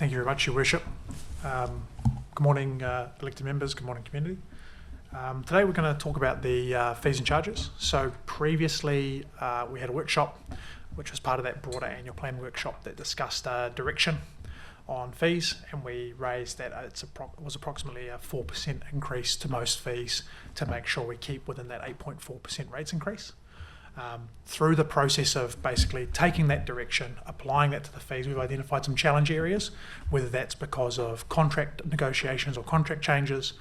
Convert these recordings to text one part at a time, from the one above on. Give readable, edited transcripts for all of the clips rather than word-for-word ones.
Thank you very much, Your Worship. Good morning, elected members. Good morning, community. Today we're going to talk about the fees and charges. So previously we had a workshop which was part of that broader annual plan workshop that discussed direction on fees, and we raised that it was approximately a 4% increase to most fees to make sure we keep within that 8.4% rates increase. Through the process of basically taking that direction, applying that to the fees, we've identified some challenge areas, whether that's because of contract negotiations or contract changes,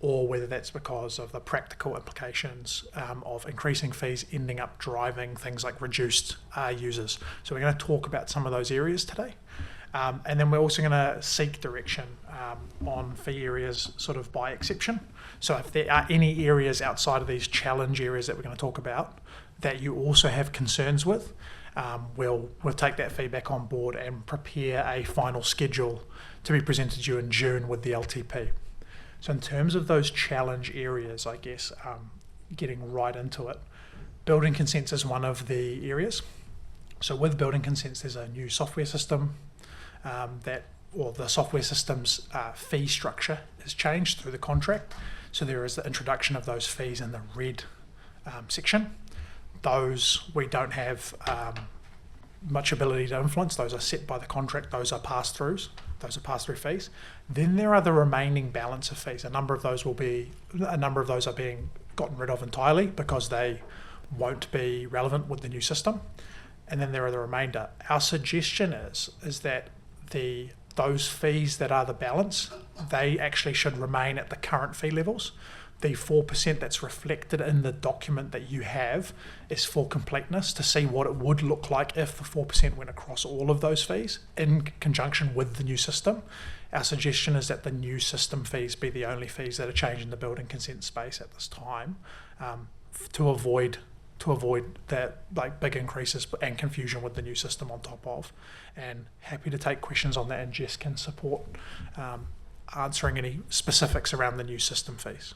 or whether that's because of the practical implications of increasing fees ending up driving things like reduced users. So we're going to talk about some of those areas today. And then we're also going to seek direction on fee areas sort of by exception. So if there are any areas outside of these challenge areas that we're going to talk about that you also have concerns with, we'll take that feedback on board and prepare a final schedule to be presented to you in June with the LTP. So in terms of those challenge areas, I guess, getting right into it, building consents is one of the areas. So with building consents, there's a new software system the software system's fee structure is changed through the contract. So there is the introduction of those fees in the red section. Those we don't have much ability to influence. Those are set by the contract. Those are pass-throughs. Those are pass-through fees. Then there are the remaining balance of fees. A number of those are being gotten rid of entirely because they won't be relevant with the new system. And then there are the remainder. Our suggestion is that those fees that are the balance, they actually should remain at the current fee levels. The 4% that's reflected in the document that you have is for completeness to see what it would look like if the 4% went across all of those fees in conjunction with the new system. Our suggestion is that the new system fees be the only fees that are changing the building consent space at this time, to avoid that like big increases and confusion with the new system on top of. And happy to take questions on that, and Jess can support answering any specifics around the new system fees.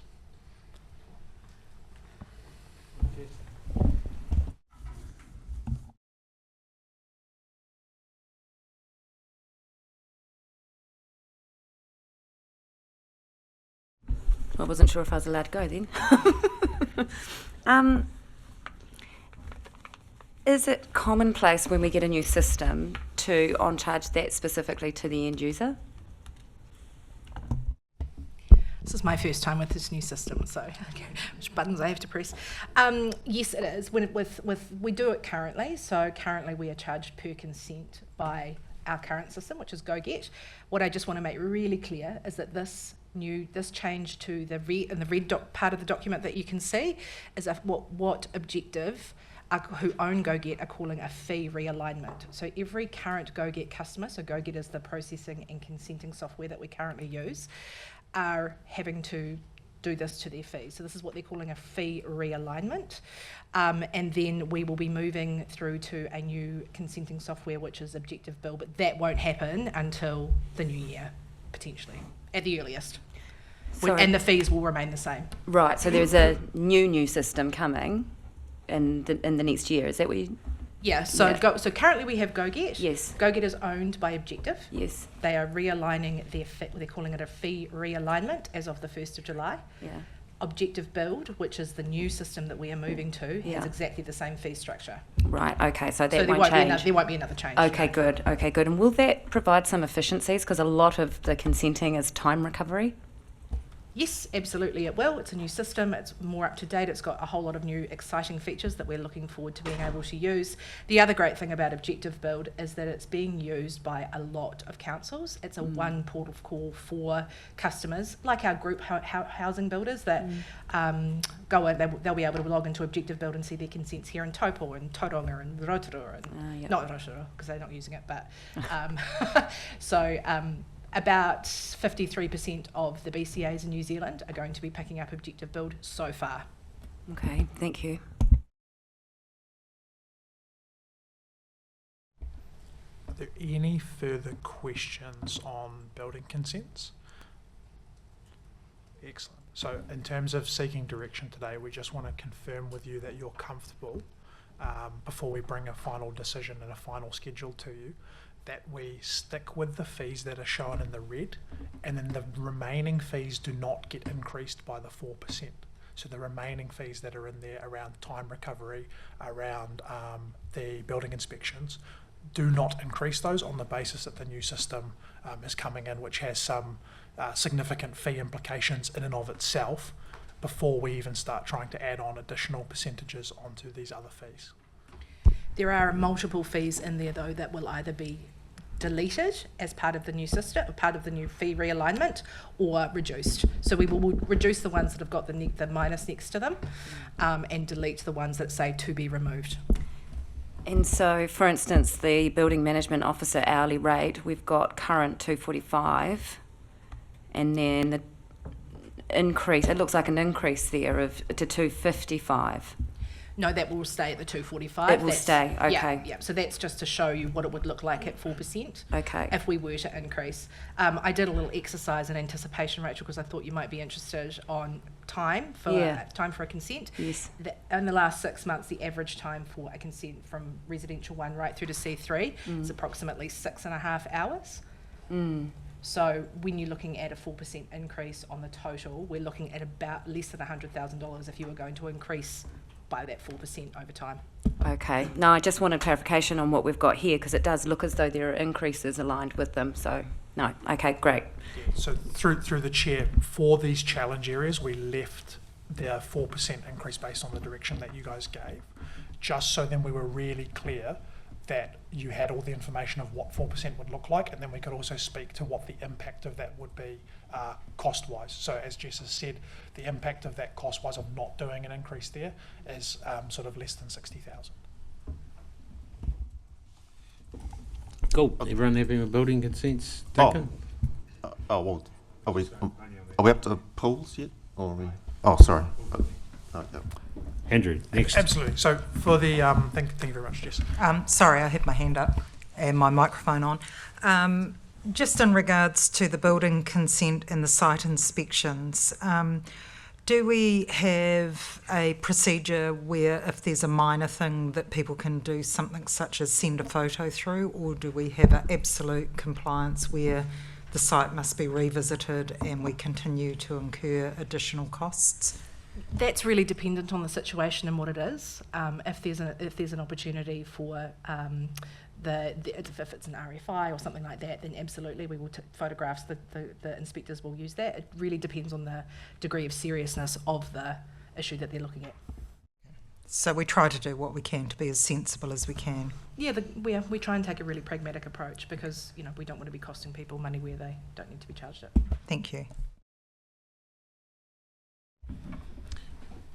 I wasn't sure if I was allowed to go then. Is it commonplace when we get a new system to on-charge that specifically to the end user? This is my first time with this new system, so okay, which buttons I have to press. Yes, it is. We do it currently. So currently we are charged per consent by our current system, which is GoGet. What I just want to make really clear is that this change to the red part of the document that you can see is what Objective who own GoGet are calling a fee realignment. So every current GoGet customer, so GoGet is the processing and consenting software that we currently use, are having to do this to their fees. So this is what they're calling a fee realignment. And then we will be moving through to a new consenting software, which is Objective Bill, but that won't happen until the new year, potentially, at the earliest. And the fees will remain the same. Right, so there's a new system coming in the next year. Is that what you... Yeah, so currently we have GoGet. Yes. GoGet is owned by Objective. Yes. They are realigning they're calling it a fee realignment as of the 1st of July. Yeah. Objective Build, which is the new system that we are moving to, has exactly the same fee structure. Right, okay, so there won't change. There won't be another change. Okay, good. And will that provide some efficiencies? Because a lot of the consenting is time recovery. Yes, absolutely it will. It's a new system. It's more up to date. It's got a whole lot of new exciting features that we're looking forward to being able to use. The other great thing about Objective Build is that it's being used by a lot of councils. It's a one port of call for customers, like our group housing builders that go in, they'll be able to log into Objective Build and see their consents here in Taupō and Tauranga and Rotorua and not Rotorua because they're not using it, but about 53% of the BCAs in New Zealand are going to be picking up Objective Build so far. Okay, thank you. Are there any further questions on building consents? Excellent. So in terms of seeking direction today, we just want to confirm with you that you're comfortable before we bring a final decision and a final schedule to you, that we stick with the fees that are shown in the red, and then the remaining fees do not get increased by the 4%. So the remaining fees that are in there around time recovery, around the building inspections, do not increase those on the basis that the new system is coming in, which has some significant fee implications in and of itself before we even start trying to add on additional percentages onto these other fees. There are multiple fees in there though that will either be deleted as part of the new system, part of the new fee realignment, or reduced. So we will reduce the ones that have got the minus next to them, and delete the ones that say to be removed. And so, for instance, the building management officer hourly rate, we've got current 245, and then the increase, it looks like an increase there to 255. No, that will stay at the 245. It will stay, okay. Yeah, so that's just to show you what it would look like at 4%. Okay. If we were to increase. I did a little exercise in anticipation, Rachel, because I thought you might be interested on time for a consent. Yes. In the last 6 months, the average time for a consent from residential 1 right through to C3 is approximately 6.5 hours. So when you're looking at a 4% increase on the total, we're looking at about less than $100,000 if you were going to increase by that 4% over time. Okay. No, I just wanted clarification on what we've got here, because it does look as though there are increases aligned with them. So, no. Okay, great. So through the chair, for these challenge areas, we left the 4% increase based on the direction that you guys gave, just so then we were really clear that you had all the information of what 4% would look like, and then we could also speak to what the impact of that would be cost-wise. So as Jess has said, the impact of that cost-wise of not doing an increase there is sort of less than 60,000. Cool. Everyone having a building consents? Duncan? Well, are we up to pools yet? Or are we? Oh, sorry. Yeah. Andrew, next. Absolutely. So for the thank you very much, Jess. Sorry, I had my hand up and my microphone on. Just in regards to the building consent and the site inspections, do we have a procedure where if there's a minor thing that people can do something such as send a photo through, or do we have an absolute compliance where the site must be revisited and we continue to incur additional costs? That's really dependent on the situation and what it is. If there's an opportunity for if it's an RFI or something like that, then absolutely we will photographs. The inspectors will use that. It really depends on the degree of seriousness of the issue that they're looking at. So we try to do what we can to be as sensible as we can. Yeah, we try and take a really pragmatic approach, because we don't want to be costing people money where they don't need to be charged it. Thank you.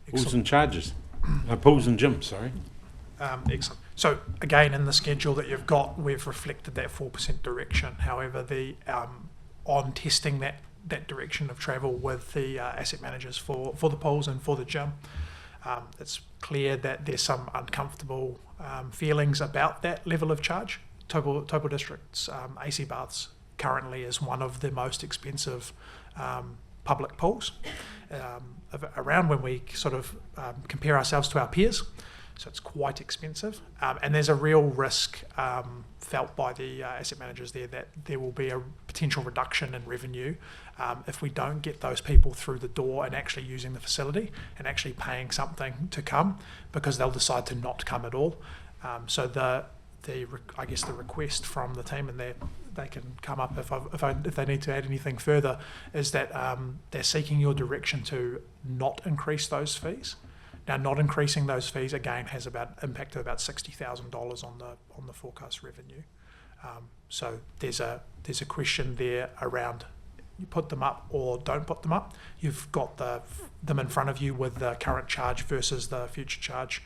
Pools and charges. Pools and gyms, sorry. Excellent. So again, in the schedule that you've got, we've reflected that 4% direction. However, the on testing that direction of travel with the asset managers for the pools and for the gym, it's clear that there's some uncomfortable feelings about that level of charge. Taupō District's AC baths currently is one of the most expensive public pools around when we sort of compare ourselves to our peers. So it's quite expensive, and there's a real risk felt by the asset managers there that there will be a potential reduction in revenue if we don't get those people through the door and actually using the facility and actually paying something to come, because they'll decide to not come at all. So I guess the request from the team, and they can come up if they need to add anything further, is that they're seeking your direction to not increase those fees. Now, not increasing those fees again has about impact of about $60,000 on the forecast revenue. So there's a question there around you put them up or don't put them up. You've got them in front of you with the current charge versus the future charge.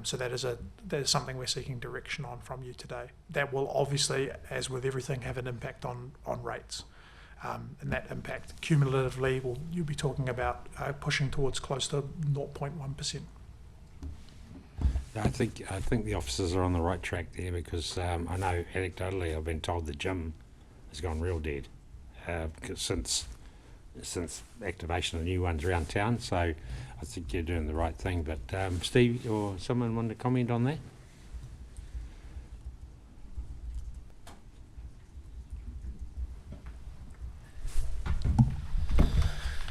So that is something we're seeking direction on from you today. That will obviously, as with everything, have an impact on rates. And that impact cumulatively, you'll be talking about pushing towards close to 0.1%. I think the officers are on the right track there, because I know anecdotally I've been told the gym has gone real dead since activation of new ones around town. So I think you're doing the right thing. But Steve or someone want to comment on that?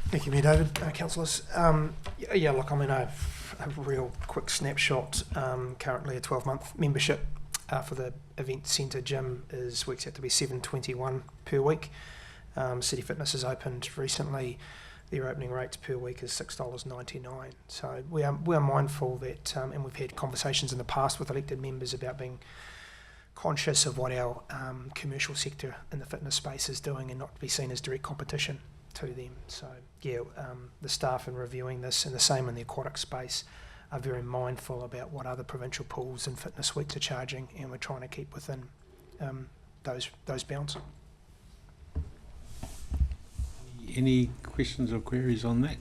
Thank you, Mayor David. Councillors. Yeah, look, I'm in a real quick snapshot. Currently a 12-month membership for the event centre gym works out to be $7.21 per week. City Fitness has opened recently. Their opening rates per week is $6.99. So we are mindful that, and we've had conversations in the past with elected members about being conscious of what our commercial sector in the fitness space is doing and not to be seen as direct competition to them. So yeah, the staff in reviewing this, and the same in the aquatic space, are very mindful about what other provincial pools and fitness suites are charging, and we're trying to keep within those bounds. Any questions or queries on that?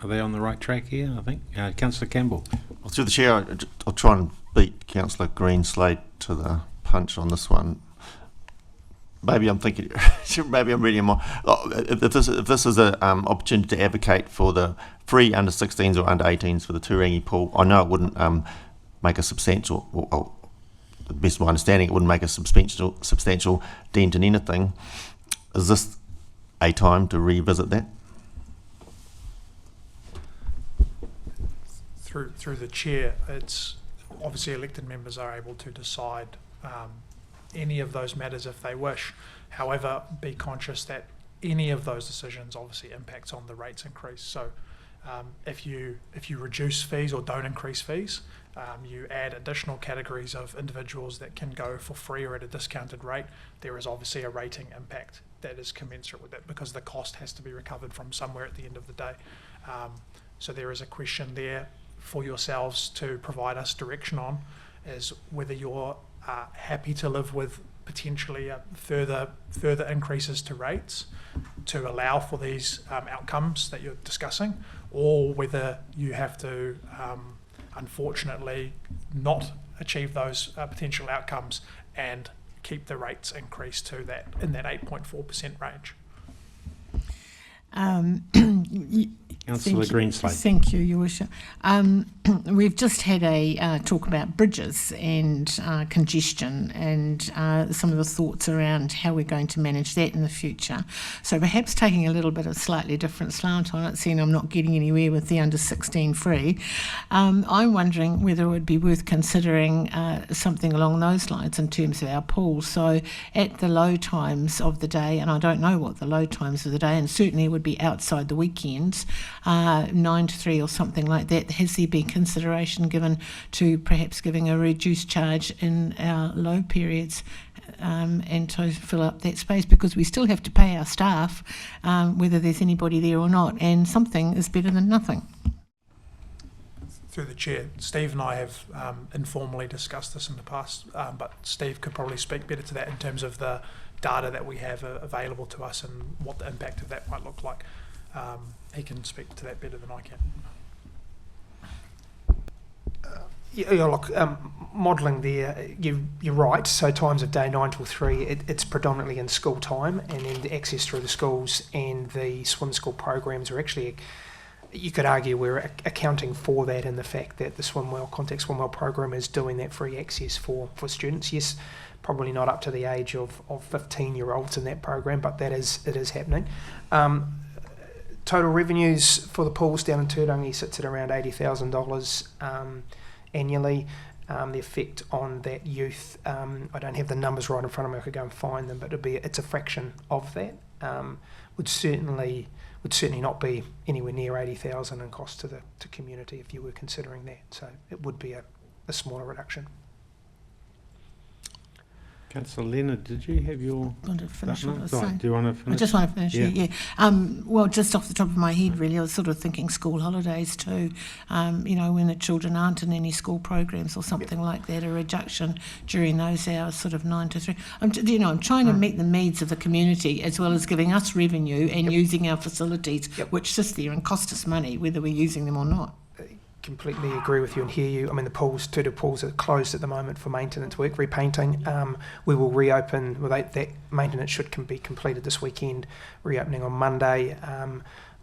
Are they on the right track here, I think? Councillor Campbell. Well, through the chair, I'll try and beat Councillor Greenslade to the punch on this one. Maybe I'm thinking, maybe I'm reading more. If this is an opportunity to advocate for the free under 16s or under 18s for the Turangi pool, I know it wouldn't make a substantial, or the best of my understanding, it wouldn't make a substantial dent in anything. Is this a time to revisit that? Through the chair, it's obviously elected members are able to decide any of those matters if they wish. However, be conscious that any of those decisions obviously impacts on the rates increase. So if you reduce fees or don't increase fees, you add additional categories of individuals that can go for free or at a discounted rate, there is obviously a rating impact that is commensurate with that, because the cost has to be recovered from somewhere at the end of the day. So there is a question there for yourselves to provide us direction on, is whether you're happy to live with potentially further increases to rates to allow for these outcomes that you're discussing, or whether you have to unfortunately not achieve those potential outcomes and keep the rates increased to that in that 8.4% range. Councillor Greenslade. Thank you, Your Worship. We've just had a talk about bridges and congestion, and some of the thoughts around how we're going to manage that in the future. So perhaps taking a little bit of slightly different slant on it, seeing I'm not getting anywhere with the under 16 free, I'm wondering whether it would be worth considering something along those lines in terms of our pools. So at the low times of the day, and I don't know what the low times of the day, and certainly it would be outside the weekends, 9 to 3 or something like that, has there been consideration given to perhaps giving a reduced charge in our low periods and to fill up that space, because we still have to pay our staff whether there's anybody there or not, and something is better than nothing. Through the chair, Steve and I have informally discussed this in the past, but Steve could probably speak better to that in terms of the data that we have available to us and what the impact of that might look like. He can speak to that better than I can. Yeah, look, modelling there, you're right. So times of day 9 till 3, it's predominantly in school time, and then the access through the schools and the swim school programs are actually, you could argue we're accounting for that in the fact that the Contact Swim Well program is doing that free access for students. Yes, probably not up to the age of 15-year-olds in that program, but it is happening. Total revenues for the pools down in Turangi sits at around $80,000 annually. The effect on that youth, I don't have the numbers right in front of me, I could go and find them, but it's a fraction of that. Would certainly not be anywhere near 80,000 in cost to the community if you were considering that. So it would be a smaller reduction. Councillor Leonard, did you have your... Want to finish what I was Right, saying? do you want to finish? I just want to finish, Yeah. yeah. Well, just off the top of my head, really, I was sort of thinking school holidays too. When the children aren't in any school programs or something like that, a reduction during those hours, sort of 9 to 3. I'm trying to meet the needs of the community as well as giving us revenue and using our facilities, which sit there and cost us money, whether we're using them or not. Completely agree with you and hear you. I mean, the two pools are closed at the moment for maintenance work, repainting. We will reopen. That maintenance should be completed this weekend, reopening on Monday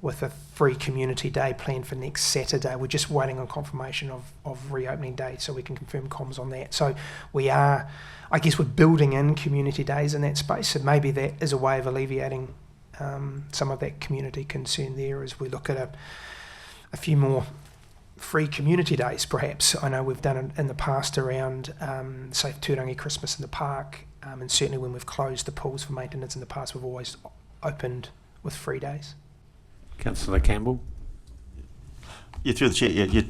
with a free community day planned for next Saturday. We're just waiting on confirmation of reopening date so we can confirm comms on that. So we are, I guess we're building in community days in that space, so maybe that is a way of alleviating some of that community concern there as we look at a few more free community days, perhaps. I know we've done it in the past around, say, Tūrangi Christmas in the park, and certainly when we've closed the pools for maintenance in the past, we've always opened with free days. Councillor Campbell? Yeah, through the chair,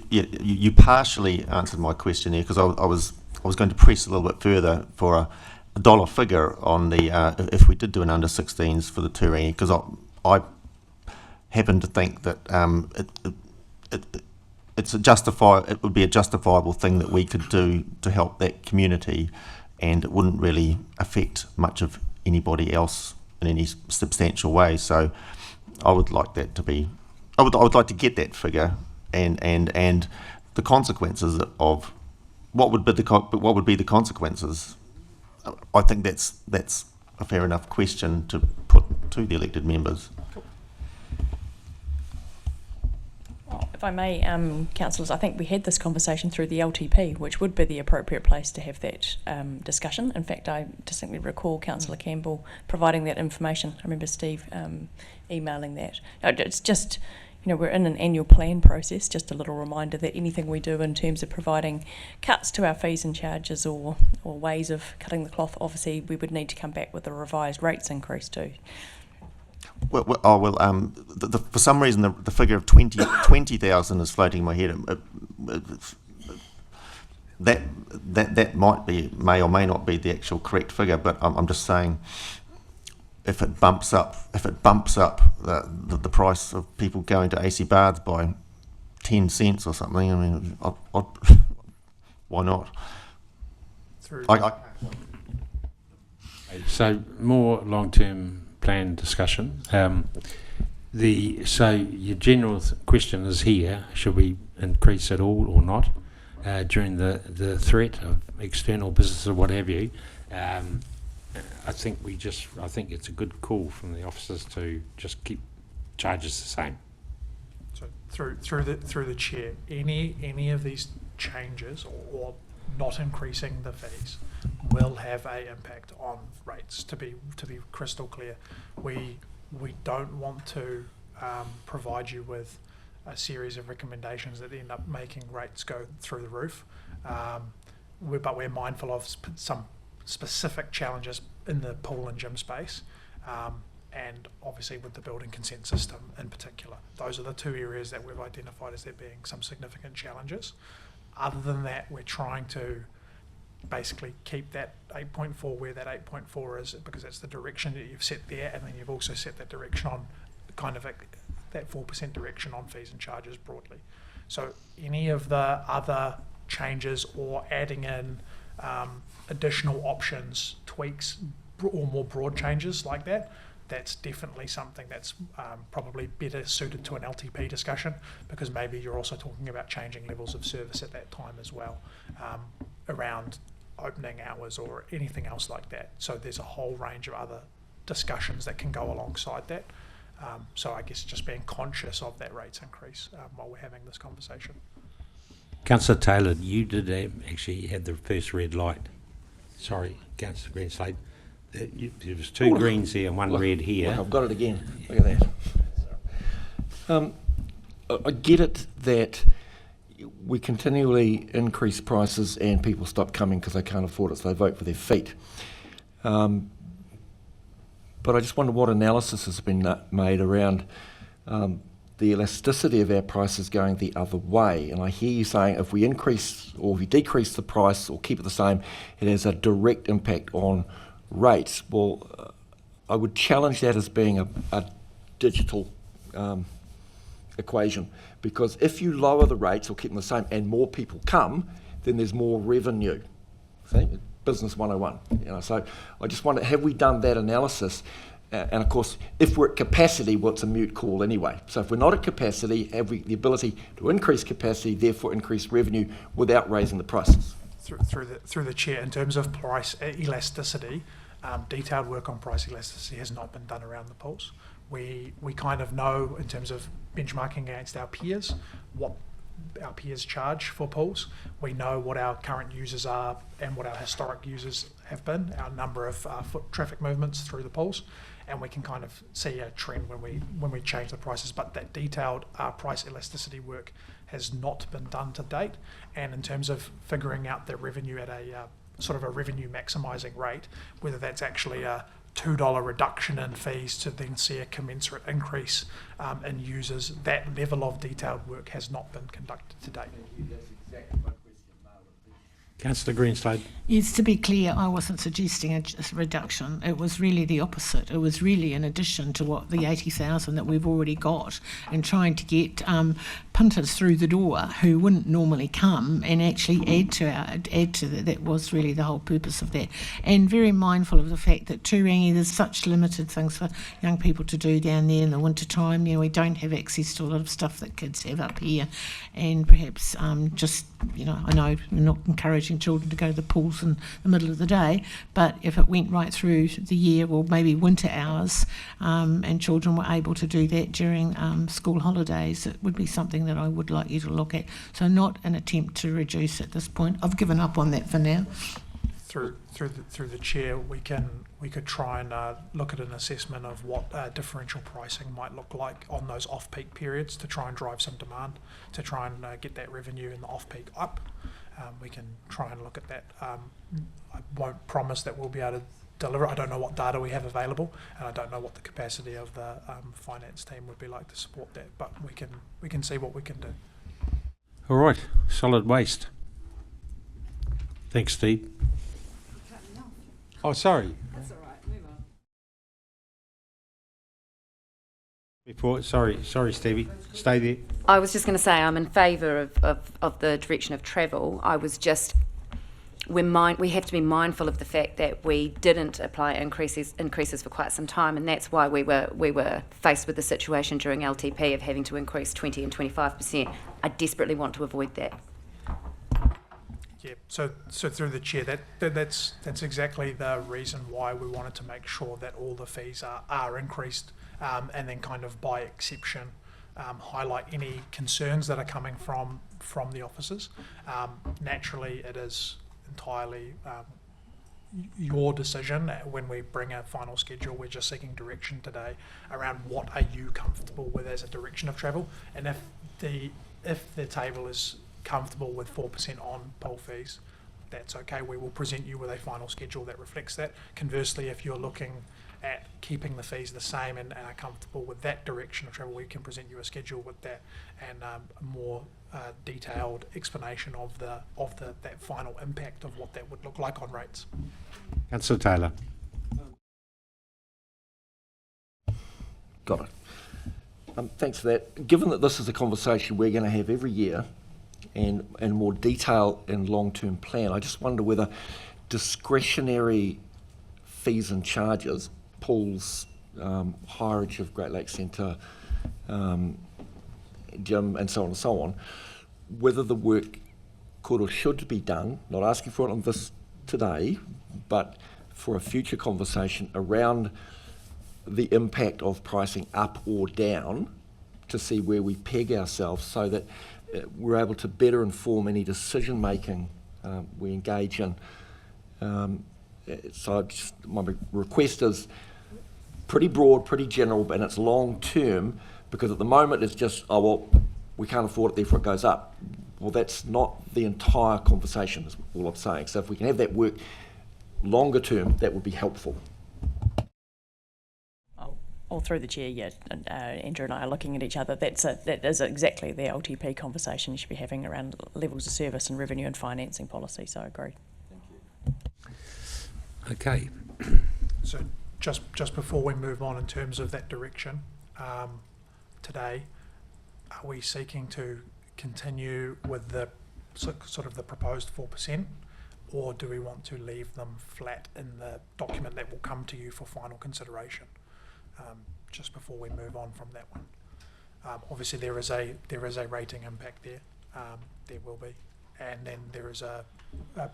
you partially answered my question there, because I was going to press a little bit further for a dollar figure on the if we did do an under 16s for the Turangi, because I happen to think that it would be a justifiable thing that we could do to help that community, and it wouldn't really affect much of anybody else in any substantial way. So I would like that to be, I would like to get that figure and the consequences of what would be the consequences. I think that's a fair enough question to put to the elected members. Well, if I may, councillors, I think we had this conversation through the LTP, which would be the appropriate place to have that discussion. In fact, I distinctly recall Councillor Campbell providing that information. I remember Steve emailing that. It's just, we're in an annual plan process. Just a little reminder that anything we do in terms of providing cuts to our fees and charges or ways of cutting the cloth, obviously we would need to come back with a revised rates increase too. For some reason, the figure of 20,000 is floating in my head. That may or may not be the actual correct figure, but I'm just saying, if it bumps up the price of people going to AC baths by 10 cents or something, I mean, why not? So more long-term plan discussion. So your general question is here: should we increase it all or not during the threat of external business or what have you? I think it's a good call from the officers to just keep charges the same. So through the chair, any of these changes or not increasing the fees will have a impact on rates. To be crystal clear, we don't want to provide you with a series of recommendations that end up making rates go through the roof. But we're mindful of some specific challenges in the pool and gym space, and obviously with the building consent system in particular. Those are the two areas that we've identified as there being some significant challenges. Other than that, we're trying to basically keep that 8.4 where that 8.4 is, because that's the direction that you've set there, and then you've also set that direction on kind of that 4% direction on fees and charges broadly. So any of the other changes or adding in additional options, tweaks, or more broad changes like that, that's definitely something that's probably better suited to an LTP discussion, because maybe you're also talking about changing levels of service at that time as well, around opening hours or anything else like that. So there's a whole range of other discussions that can go alongside that. So I guess just being conscious of that rates increase while we're having this conversation. Councillor Taylor, you did actually had the first red light. Sorry, Councillor Greenslade. There was two greens here and one red here. I've got it again. Look at that. I get it that we continually increase prices and people stop coming because they can't afford it, so they vote for their feet. But I just wonder what analysis has been made around the elasticity of our prices going the other way. And I hear you saying if we increase or if we decrease the price or keep it the same, it has a direct impact on rates. Well, I would challenge that as being a digital equation, because if you lower the rates or keep them the same and more people come, then there's more revenue. See? Business 101. So I just wonder, have we done that analysis? And of course, if we're at capacity, well, it's a moot call anyway. So if we're not at capacity, have we the ability to increase capacity, therefore increase revenue without raising the prices? Through the chair, in terms of price elasticity, detailed work on price elasticity has not been done around the pools. We kind of know, in terms of benchmarking against our peers, what our peers charge for pools. We know what our current users are and what our historic users have been, our number of foot traffic movements through the pools, and we can kind of see a trend when we change the prices. But that detailed price elasticity work has not been done to date, and in terms of figuring out the revenue at a sort of a revenue maximising rate, whether that's actually a $2 reduction in fees to then see a commensurate increase in users, that level of detailed work has not been conducted to date. Councillor Greenslade. Yes, to be clear, I wasn't suggesting a reduction. It was really the opposite. It was really in addition to what the 80,000 that we've already got, and trying to get punters through the door who wouldn't normally come and actually add to that. That was really the whole purpose of that. And very mindful of the fact that Turangi, there's such limited things for young people to do down there in the winter time. You know, we don't have access to a lot of stuff that kids have up here, and perhaps just, you know, I know we're not encouraging children to go to the pools in the middle of the day, but if it went right through the year, or maybe winter hours, and children were able to do that during school holidays, it would be something that I would like you to look at. So not an attempt to reduce at this point. I've given up on that for now. Through the chair, we could try and look at an assessment of what differential pricing might look like on those off-peak periods to try and drive some demand, to try and get that revenue in the off-peak up. We can try and look at that. I won't promise that we'll be able to deliver. I don't know what data we have available, and I don't know what the capacity of the finance team would be like to support that. But we can see what we can do. All right, solid waste. Thanks, Steve. Oh, sorry. That's all right. Move on. Sorry, Stevie. Stay there. I was just going to say I'm in favour of the direction of travel. I was just, we have to be mindful of the fact that we didn't apply increases for quite some time, and that's why we were faced with the situation during LTP of having to increase 20 and 25%. I desperately want to avoid that. Yeah, so through the chair, that's exactly the reason why we wanted to make sure that all the fees are increased, and then kind of by exception highlight any concerns that are coming from the officers. Naturally, it is entirely your decision. When we bring a final schedule, we're just seeking direction today around what are you comfortable with as a direction of travel, and if the table is comfortable with 4% on pool fees, that's okay. We will present you with a final schedule that reflects that. Conversely, if you're looking at keeping the fees the same and are comfortable with that direction of travel, we can present you a schedule with that and a more detailed explanation of that final impact of what that would look like on rates. Councillor Taylor. Got it. Thanks for that. Given that this is a conversation we're going to have every year, and more detail and long-term plan, I just wonder whether discretionary fees and charges, pools, hireage of Great Lakes Centre, gym, and so on, whether the work could or should be done, not asking for it on this today, but for a future conversation around the impact of pricing up or down, to see where we peg ourselves so that we're able to better inform any decision making we engage in. So my request is pretty broad, pretty general, and it's long term, because at the moment it's just, oh well, we can't afford it, therefore it goes up. Well, that's not the entire conversation, is all I'm saying. So if we can have that work longer term, that would be helpful. All through the chair, yeah. Andrew and I are looking at each other. That is exactly the LTP conversation you should be having around levels of service and revenue and financing policy. So I agree. Okay. So just before we move on in terms of that direction, today, are we seeking to continue with the sort of the proposed 4%, or do we want to leave them flat in the document that will come to you for final consideration? Just before we move on from that one, obviously there is a rating impact there. There will be, and then there is a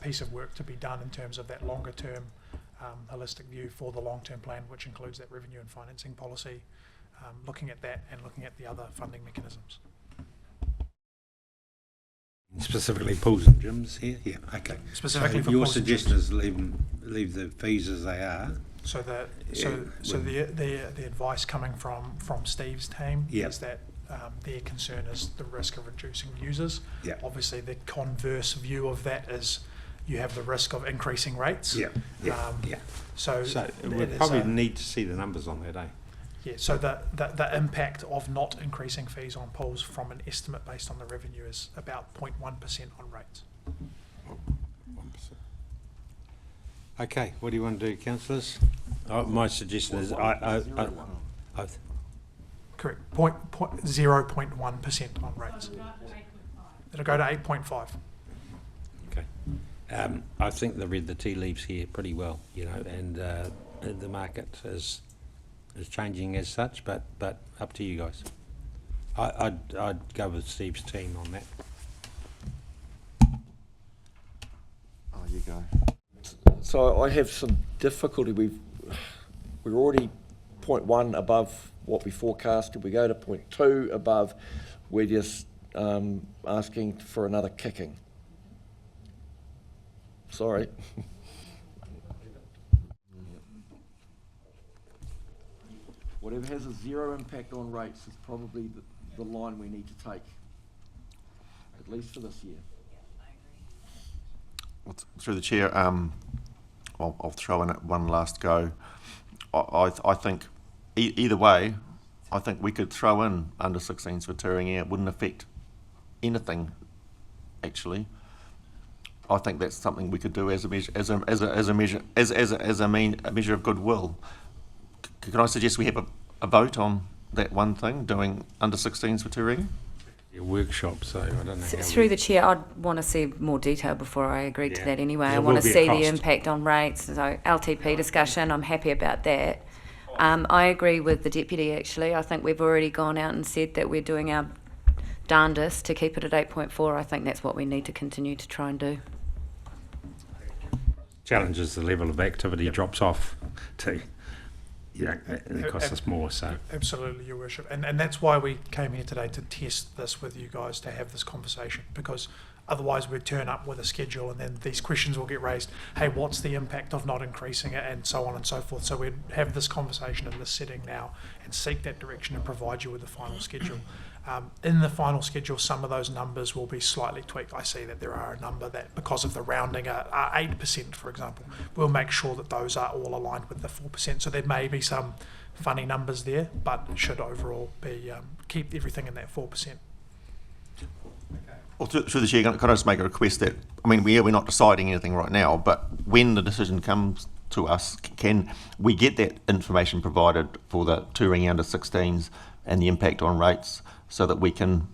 piece of work to be done in terms of that longer term holistic view for the long term plan, which includes that revenue and financing policy, looking at that and looking at the other funding mechanisms. Specifically pools and gyms here? Yeah, okay. Specifically so for your pools and suggestion is leave the fees as they are? So the Yeah, the advice coming from Steve's team Yeah. is that their concern is the risk of reducing users. Yeah. Obviously, the converse view of that is you have the risk of increasing rates. Yeah, yeah, Um, yeah. So, So it we is probably a- need to see the numbers on that, eh? yeah. So the impact of not increasing fees on pools from an estimate based on the revenue is about 0.1% on rates. 1%. Okay, what do you want to do, councillors? My suggestion is Correct. 0.1% on rates. It'll go to 8.5. okay. I think they read the tea leaves here pretty well, you know, and the market is changing as such, but up to you guys. I'd go with Steve's team on that. Oh, you go. So I have some difficulty. We're already 0.1 above what we forecasted. We go to 0.2 above. We're just asking for another kicking. Sorry. Whatever has a zero impact on rates is probably the line we need to take, at least for this year. Through the chair, I'll throw in it one last go. I think either way, I think we could throw in under 16s for Turangi. It wouldn't affect anything, actually. I think that's something we could do as a measure, a measure of goodwill. Can I suggest we have a vote on that one thing, doing under 16s for Turangi? A workshop, so I don't know. how Through we- the chair, I'd want to see more detail before I agree to Yeah. that anyway. There I want will to be a see the cost. impact on rates. So LTP discussion, I'm happy about that. I agree with the deputy actually. I think we've already gone out and said that we're doing our darndest to keep it at 8.4. I think that's what we need to continue to try and do. Challenge is the level of activity drops off to, you know, and it costs us more, so. Absolutely, Your Worship. And that's why we came here today, to test this with you guys, to have this conversation, because otherwise we'd turn up with a schedule and then these questions will get raised. Hey, what's the impact of not increasing it, and so on and so forth. So we'd have this conversation in this setting now and seek that direction and provide you with the final schedule. In the final schedule, some of those numbers will be slightly tweaked. I see that there are a number that, because of the rounding, are 8%, for example. We'll make sure that those are all aligned with the 4%. So there may be some funny numbers there, but it should overall be keep everything in that 4%. Well, through the chair, can I just make a request that, I mean, we're not deciding anything right now, but when the decision comes to us, can we get that information provided for the Turangi under 16s and the impact on rates, so that we can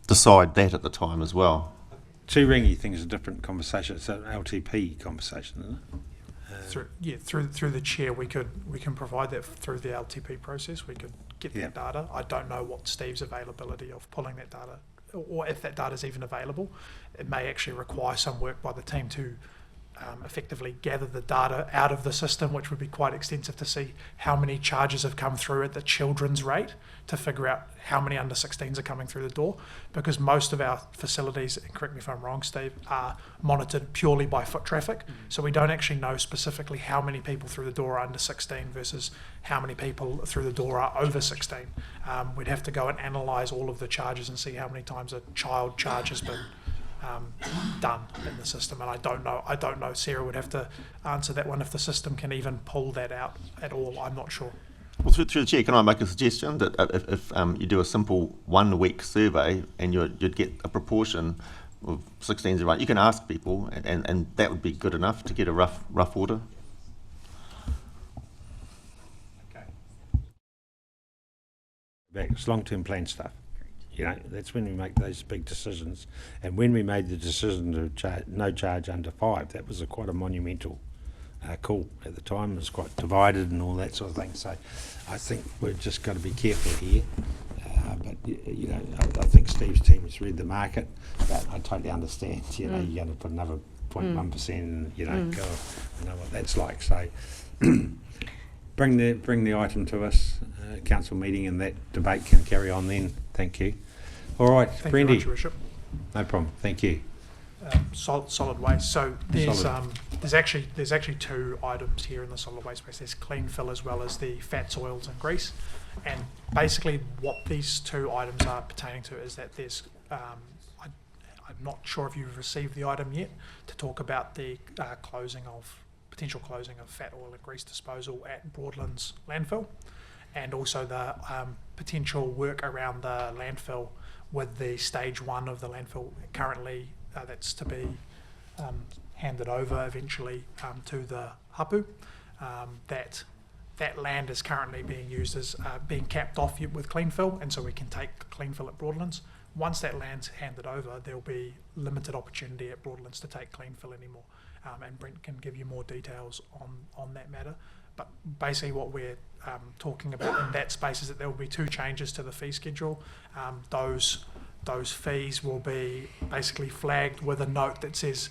decide that at the time as well? Turangi thing is a different conversation. It's an LTP conversation, isn't it? Through the chair, we can provide that through the LTP process. We could get Yeah. that data. I don't know what Steve's availability of pulling that data, or if that data is even available. It may actually require some work by the team to effectively gather the data out of the system, which would be quite extensive, to see how many charges have come through at the children's rate, to figure out how many under 16s are coming through the door, because most of our facilities, and correct me if I'm wrong, Steve, are monitored purely by foot traffic. So we don't actually know specifically how many people through the door are under 16 versus how many people through the door are over 16. We'd have to go and analyse all of the charges and see how many times a child charge has been done in the system, and I don't know. Sarah would have to answer that one, if the system can even pull that out at all. I'm not sure. Well, through the chair, can I make a suggestion that if you do a simple 1 week survey and you'd get a proportion of 16s around, you can ask people, and that would be good enough to get a rough order. Okay. Back, it's long-term plan stuff. You know, that's when we make those big decisions. And when we made the decision to no charge under 5, that was quite a monumental call at the time. It was quite divided and all that sort of thing. So I think we've just got to be careful here. But, you know, I think Steve's team has read the market, but I totally understand, you know, you're going to put another 0.1% and, you know, God, I know what that's like. So bring the item to us, council meeting, and that debate can carry on then. Thank you. All right, Thank you Brendy. very much, Your Worship. No problem. Thank you. solid waste. So there's actually two items here in the solid waste space. There's clean fill as well as the fats, oils, and grease. And basically, what these two items are pertaining to is that there's I'm not sure if you've received the item yet to talk about the potential closing of fat, oil, and grease disposal at Broadlands landfill, and also the potential work around the landfill with the stage 1 of the landfill currently that's to be handed over eventually to the hapu. That land is currently being used as being capped off with clean fill, and so we can take clean fill at Broadlands. Once that land's handed over, there'll be limited opportunity at Broadlands to take clean fill anymore, and Brent can give you more details on that matter. But basically what we're talking about in that space is that there will be two changes to the fee schedule. Those fees will be basically flagged with a note that says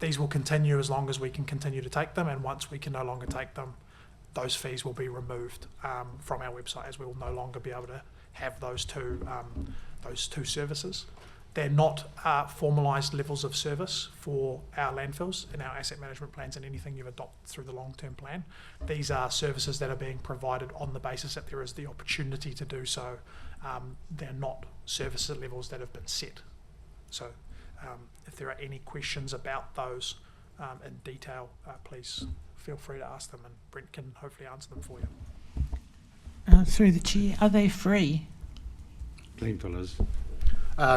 these will continue as long as we can continue to take them, and once we can no longer take them, those fees will be removed from our website, as we will no longer be able to have those two services. They're not formalised levels of service for our landfills in our asset management plans and anything you've adopted through the long-term plan. These are services that are being provided on the basis that there is the opportunity to do so. They're not service levels that have been set. So if there are any questions about those in detail, please feel free to ask them, and Brent can hopefully answer them for you. Through the chair, are they free? Clean fillers.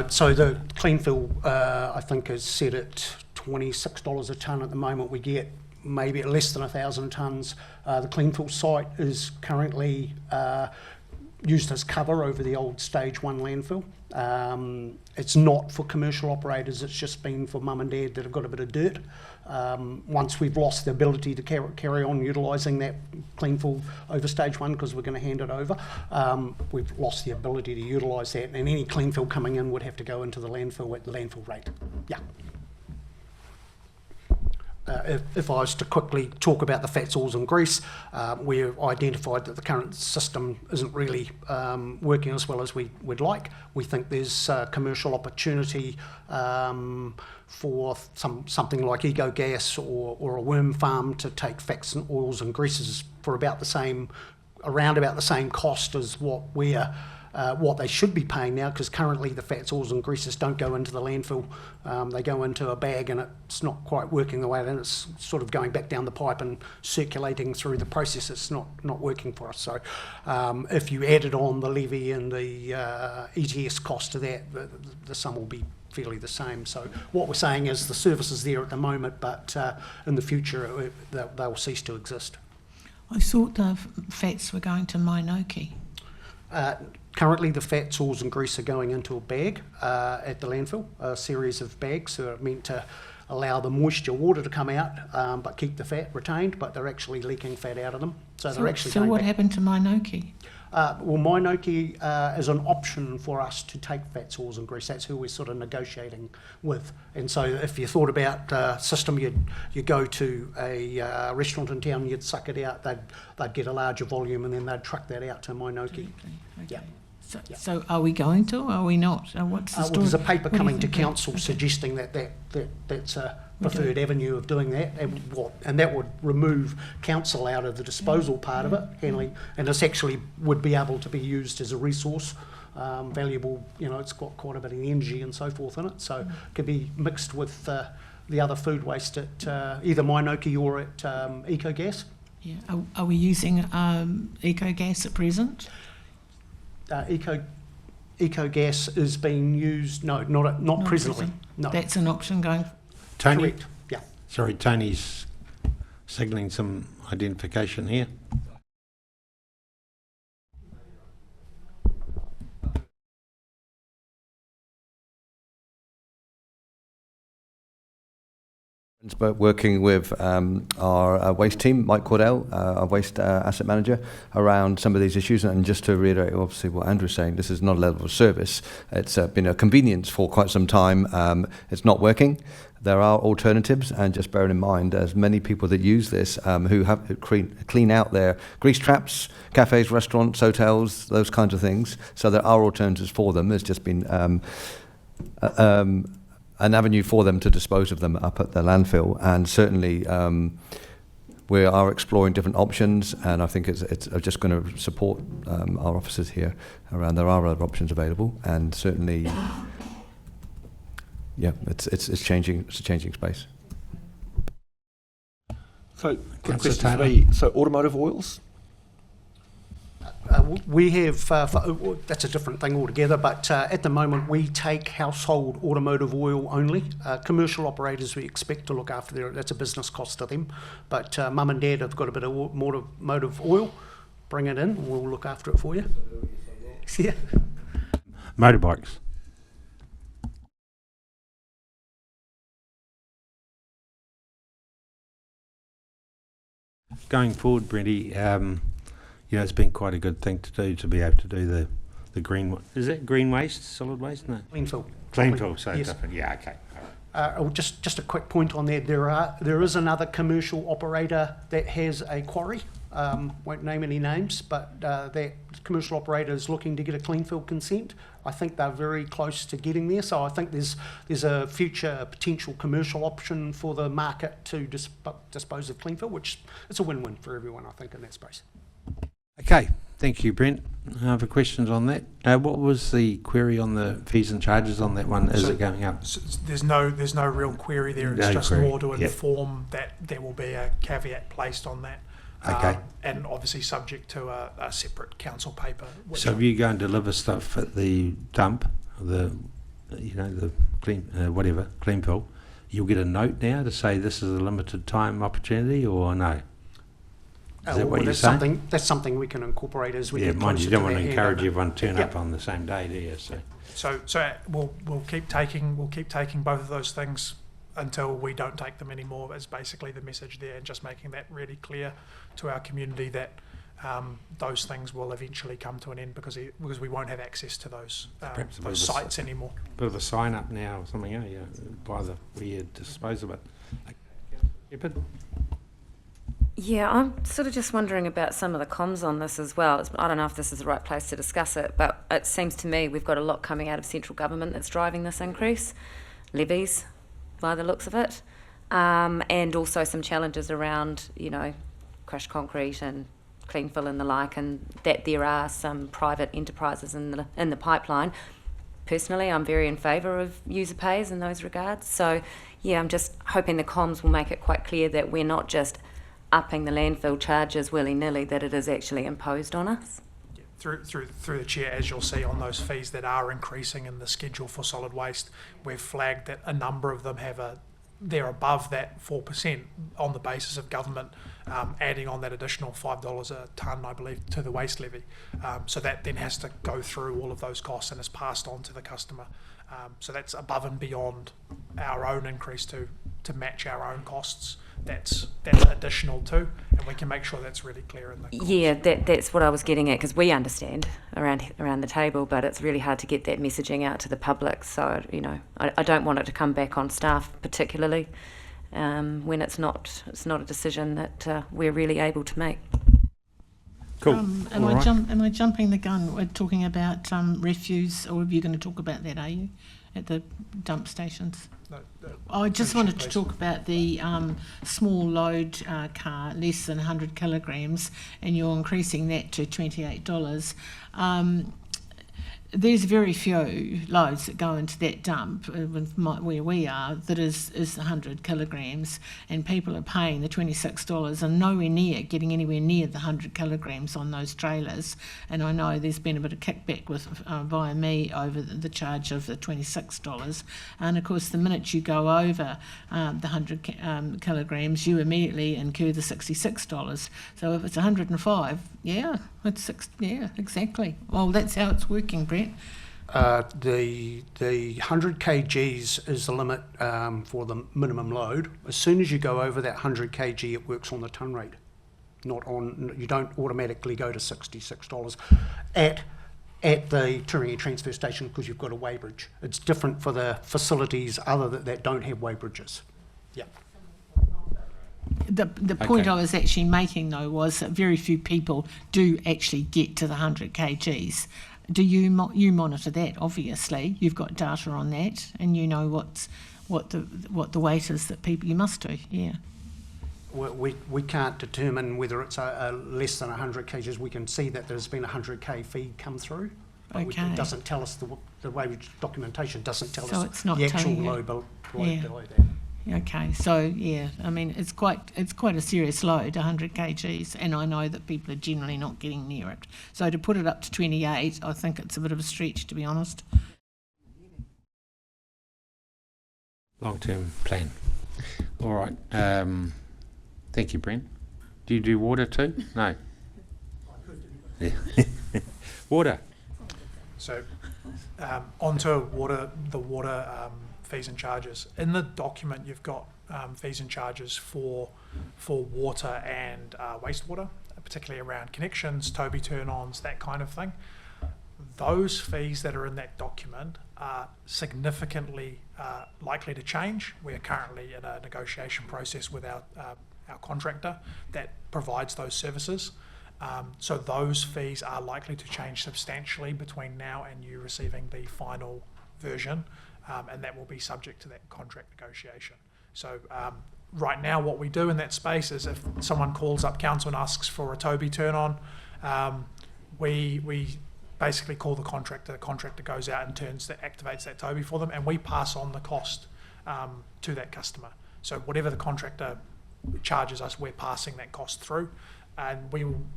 So the clean fill, I think, is set at $26 a tonne at the moment. We get maybe less than 1,000 tonnes. The clean fill site is currently used as cover over the old stage 1 landfill. It's not for commercial operators, it's just been for mum and dad that have got a bit of dirt. Once we've lost the ability to carry on utilising that clean fill over stage 1, because we're going to hand it over, we've lost the ability to utilise that, and any clean fill coming in would have to go into the landfill at the landfill rate. Yeah. If I was to quickly talk about the fats, oils and grease, we've identified that the current system isn't really working as well as we'd like. We think there's commercial opportunity for something like eco-gas or a worm farm to take fats and oils and greases for around about the same cost as what they should be paying now, because currently the fats, oils and greases don't go into the landfill. They go into a bag and it's not quite working the way, and it's sort of going back down the pipe and circulating through the process. It's not working for us. So if you added on the levy and the ETS cost to that, the sum will be fairly the same. So what we're saying is the service is there at the moment, but in the future they'll cease to exist. I thought the fats were going to Mainoki. Currently, the fats, oils and grease are going into a bag at the landfill, a series of bags that are meant to allow the moisture water to come out, but keep the fat retained, but they're actually leaking fat out of them. So they're actually So going what back. happened to Mainoki? Well, Mainoki is an option for us to take fats, oils and grease. That's who we're sort of negotiating with. And so if you thought about system, you'd go to a restaurant in town, you'd suck it out, they'd get a larger volume, and then they'd truck that out to Mainoki. Okay. Yeah. So are we going to, or are we not? What's the Well, story? there's a paper What do you coming to think? council Okay. suggesting that's a preferred avenue of doing that, and that would remove council out of the disposal part of it, handling, and this actually would be able to be used as a resource, valuable. It's got quite a bit of energy and so forth in it, so it could be mixed with the other food waste at either Mainoki or at EcoGas. Yeah. Are we using eco-gas at present? EcoGas is being used. No, not presently. present. No. That's an option going. Tony? Correct. Yeah. Sorry, Tony's signalling some identification here. But working with our waste team, Mike Cordell, our waste asset manager, around some of these issues. And just to reiterate, obviously, what Andrew's saying, this is not a level of service. It's been a convenience for quite some time. It's not working. There are alternatives, and just bearing in mind, there's many people that use this who have clean out their grease traps, cafes, restaurants, hotels, those kinds of things. So there are alternatives for them. There's just been an avenue for them to dispose of them up at the landfill, and certainly we are exploring different options, and I think it's just going to support our officers here around. There are other options available, and certainly, yeah, it's changing. It's a changing space. So, quick Councillor question for Taylor. me. So, automotive oils? We have, that's a different thing altogether, but at the moment we take household automotive oil only. Commercial operators we expect to look after that's a business cost to them. But mum and dad have got a bit of automotive oil, bring it in, we'll look after it for you. Yeah. Motorbikes. Going forward, Brenty, it's been quite a good thing to do, to be able to do the green. Is that green waste, solid waste? No. Clean fill. Clean fill, so Yes. different. Yeah, okay. Just a quick point on that. There is another commercial operator that has a quarry. Won't name any names, but that commercial operator is looking to get a clean fill consent. I think they're very close to getting there. So I think there's a future potential commercial option for the market to dispose of clean fill, which it's a win-win for everyone, I think, in that space. Okay, thank you, Brent. Other questions on that? What was the query on the fees and charges on that one? Is it going up? There's no real query there. It's No just query. more to Yep. inform that there will be a caveat placed on that. Okay. And obviously subject to a separate council paper. Which So if you go and deliver stuff at the dump, the clean, clean fill, you'll get a note now to say this is a limited time opportunity, or no? Is that what you're saying? That's something we can incorporate as we Yeah, get mind closer you, don't to want to that encourage handover. everyone to turn Yep. up on the same day, do you? So So we'll keep taking both of those things until we don't take them anymore. Is basically the message there, and just making that really clear to our community that those things will eventually come to an end because we won't have access to those Perhaps a bit those of a sites anymore. bit of a sign up now or something, by the where you dispose of it. Yep. Yeah, I'm sort of just wondering about some of the comms on this as well. I don't know if this is the right place to discuss it, but it seems to me we've got a lot coming out of central government that's driving this increase, levies, by the looks of it, and also some challenges around, crushed concrete and clean fill and the like, and that there are some private enterprises in the pipeline. Personally, I'm very in favour of user pays in those regards. So, yeah, I'm just hoping the comms will make it quite clear that we're not just upping the landfill charges willy-nilly, that it is actually imposed on us. Through the chair, as you'll see on those fees that are increasing in the schedule for solid waste, we've flagged that a number of them they're above that 4% on the basis of government adding on that additional $5 a tonne, I believe, to the waste levy. So that then has to go through all of those costs and is passed on to the customer. So that's above and beyond our own increase to match our own costs. That's additional too, and we can make sure that's really clear in the costs. Yeah, that's what I was getting at, because we understand around the table, but it's really hard to get that messaging out to the public. So, I don't want it to come back on staff particularly when it's not a decision that we're really able to make. Cool. Am I jumping the gun? We're talking about refuse, or are you going to talk about that, are you, at the dump stations? No, I just finish wanted it, to please. talk about the small load car, less than 100 kilograms, and you're increasing that to $28. There's very few loads that go into that dump where we are that is 100 kilograms, and people are paying the $26 and nowhere near getting anywhere near the 100 kilograms on those trailers. And I know there's been a bit of kickback via me over the charge of the $26. And of course, the minute you go over the 100 kilograms, you immediately incur the $66. So if it's 105, exactly. Well, that's how it's working, Brett. The 100 kgs is the limit for the minimum load. As soon as you go over that 100 kg, it works on the tonne rate. You don't automatically go to $66 at the Turangi transfer station because you've got a weighbridge. It's different for the facilities that don't have weighbridges. Yeah. The point Okay. I was actually making, though, was that very few people do actually get to the 100 kgs. Do you monitor that? Obviously, you've got data on that, and you know what the weight is that people you must do. Yeah. We can't determine whether it's a less than 100 kgs. We can see that there's been a 100k feed come through. But Okay. it doesn't tell us the way documentation doesn't tell So us it's not the actual telling you. load below Yeah. that. Okay, so yeah, I mean it's quite a serious load, 100 kgs, and I know that people are generally not getting near it. So to put it up to 28, I think it's a bit of a stretch, to be honest. Long-term plan. All right. Thank you, Brent. Do you do water too? No. Yeah. Water. So onto the water fees and charges. In the document, you've got fees and charges for water and wastewater, particularly around connections, Toby turn-ons, that kind of thing. Those fees that are in that document are significantly likely to change. We're currently in a negotiation process with our contractor that provides those services. So those fees are likely to change substantially between now and you receiving the final version, and that will be subject to that contract negotiation. So right now what we do in that space is if someone calls up council and asks for a Toby turn-on, we basically call the contractor goes out and activates that Toby for them, and we pass on the cost to that customer. So whatever the contractor charges us, we're passing that cost through. And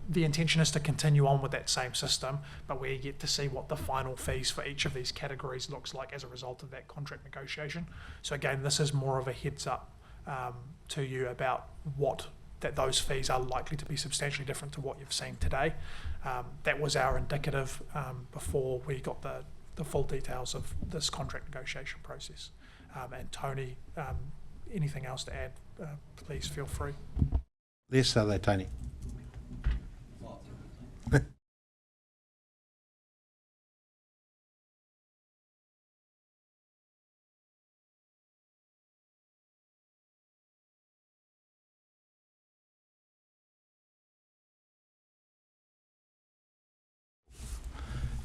the intention is to continue on with that same system, but we get to see what the final fees for each of these categories looks like as a result of that contract negotiation. So again, this is more of a heads up to you about that those fees are likely to be substantially different to what you've seen today. That was our indicative before we got the full details of this contract negotiation process. And Tony, anything else to add, please feel free. Less are they, Tony?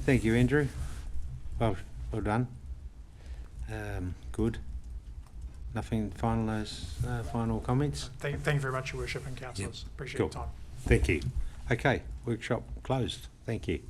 Thank you, Andrew. Well done. Good. Nothing final comments? Thank you very much, Your Worship and Councillors. Yep. Appreciate Cool. your time. Thank you. Okay, workshop closed. Thank you.